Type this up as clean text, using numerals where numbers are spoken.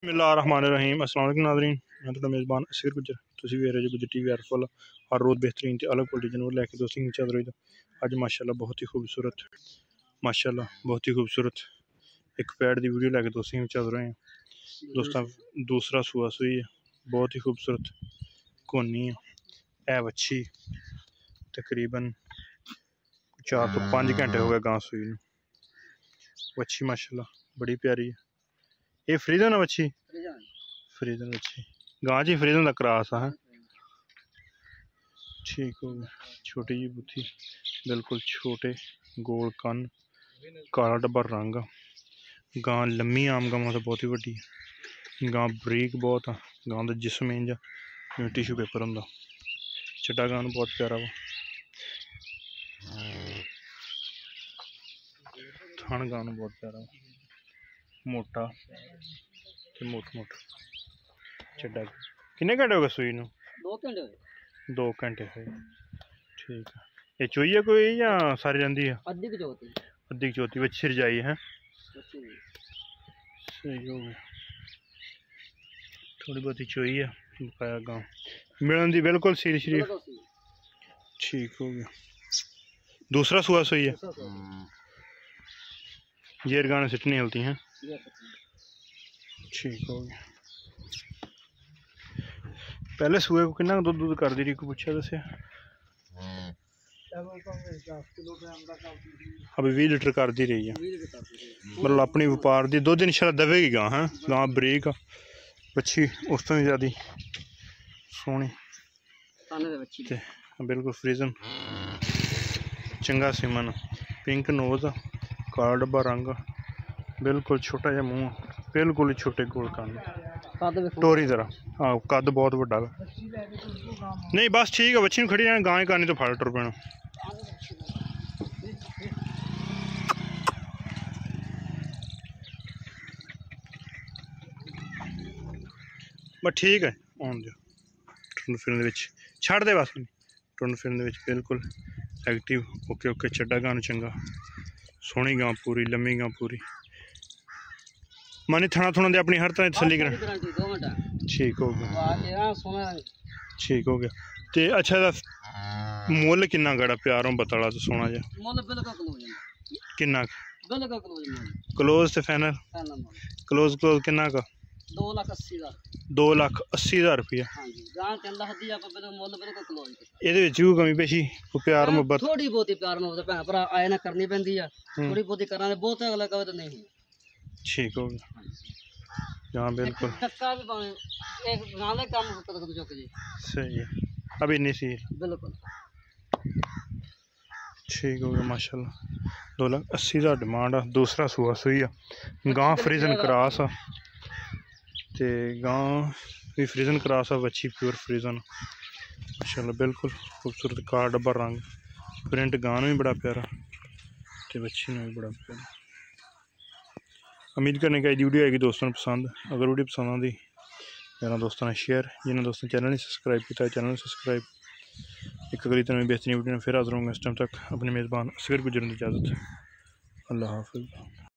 बिस्मिल्लाहिर्रहमानिर्रहीम। अस्सलाम वालेकुम नाज़रीन, मैं तो मेज़बान असगर गुजर। तुसीं वेख रहे जो गुजर टीवी फुल हर रोज़ बेहतरीन ते अलग क्वालिटी जानवर लैके दोस्तों चल रही। अज माशाल्लाह बहुत ही खूबसूरत एक पैड की वीडियो लैके दोस्तों चल रहे हैं। दोस्तों दूसरा सूआ सुई है, बहुत ही खूबसूरत कोनी है बच्ची। तकरीबन 4 तो 5 घंटे हो गए गां सुई नूं। बच्ची माशाल्लाह बड़ी प्यारी है। ये फ्रीजन है बच्ची, फ्रीजन बच्ची गां जी फ्रीजन का क्रॉस है। ठीक हो गया। छोटी जी बुथी, बिल्कुल छोटे गोल कन, काला डब्बा रंग। गां लम्मी आम गां तो बहुत ही वड्डी है। गां बरीक बहुत है। गां का जिसम इंज टिशू पेपर होंदा। चिट्टा गां बहुत प्यारा वा। थन गां बहुत प्यारा वा, मोटा मोट चिट्टा। किन्ने घंटे हो गए सुई नूं? 2 घंटे हुए। ठीक है। ये चोई है कोई या सारी रही है? अद्धी चौथी बच्ची रजाई है। सही हो गया। थोड़ी बहुत चोई है बकाया गाँव मिलन दी बिल्कुल सील शरीफ। ठीक हो गया। दूसरा सुआ सुई है। जेर गाने सिटनी हिलती हैं। ठीक हो गया। पहले सुए को कितना दूध दूध कर दी रही को पूछा दस? अभी 20 लीटर कर दी रही है। मतलब अपनी व्यापार दी 2 दिन इंशाल्लाह दवेगी गां है। गां बरीक बच्ची उस तो भी ज़्यादा सोहनी बिल्कुल फ्रीजन चंगा सिमन पिंक नोज काला डब्बा रंग बिल्कुल छोटा जहा मूँह बिल्कुल ही छोटे गोल कान टोरी तरह। हाँ कद बहुत बड़ा नहीं बस ठीक है। बच्ची खड़ी रहना गां ही करनी तो फल टुर पैना। बस ठीक है आन दो टुरन फिरन छड़ दे बस टुरन फिरन बिल्कुल एक्टिव। ओके ओके चड्डा गां चंगा सोहनी गां पूरी लम्मी गां पूरी मानी थना थुना दे अपनी हर तरह तसली कर। ठीक हो गया। ठीक हो गया। ते अच्छा मुल किन्ना गड़ा प्यार हो बताला तो सोना जा किन्ना क्लोज ते फाइनल क्लोज किन्ना का? 2,80,000 रुपया। ये कमी पेशी प्यार मुहब्बत थोड़ी बहुत प्यार मुहब्बत भैन भरा आए ना करनी पैंदी है। थोड़ी बहुत करना बहुत अगला कवे तो नहीं। ठीक हो गया। हाँ बिल्कुल सही है। अभी नहीं सी बिल्कुल। ठीक हो गया माशाल्लाह। 2,80,000 डिमांड है। दूसरा सुआ सुई है। गां फ्रीजन क्रॉस है ते गां भी फ्रीजन क्रॉस है। बच्ची प्योर फ्रीजन माशाल्लाह बिल्कुल खूबसूरत काला डब्बा रंग प्रिंट गां भी बड़ा प्यारा ते बच्ची ने भी बड़ा प्यारा। उम्मीद करने का वीडियो आएगी दोस्तों ने पसंद। अगर वीडियो पसंद आती मेरा दोस्तों ने शेयर जिन्होंने दोस्तों चैनल ने सब्सक्राइब किया चैनल सब्सक्राइब। एक अगली तरह बेहतरीन वीडियो में फिर हाजिर होंगे। इस टाइम तक अपने मेज़बान असगर गुजरने की इजाज़त। अल्लाह हाफ़िज़।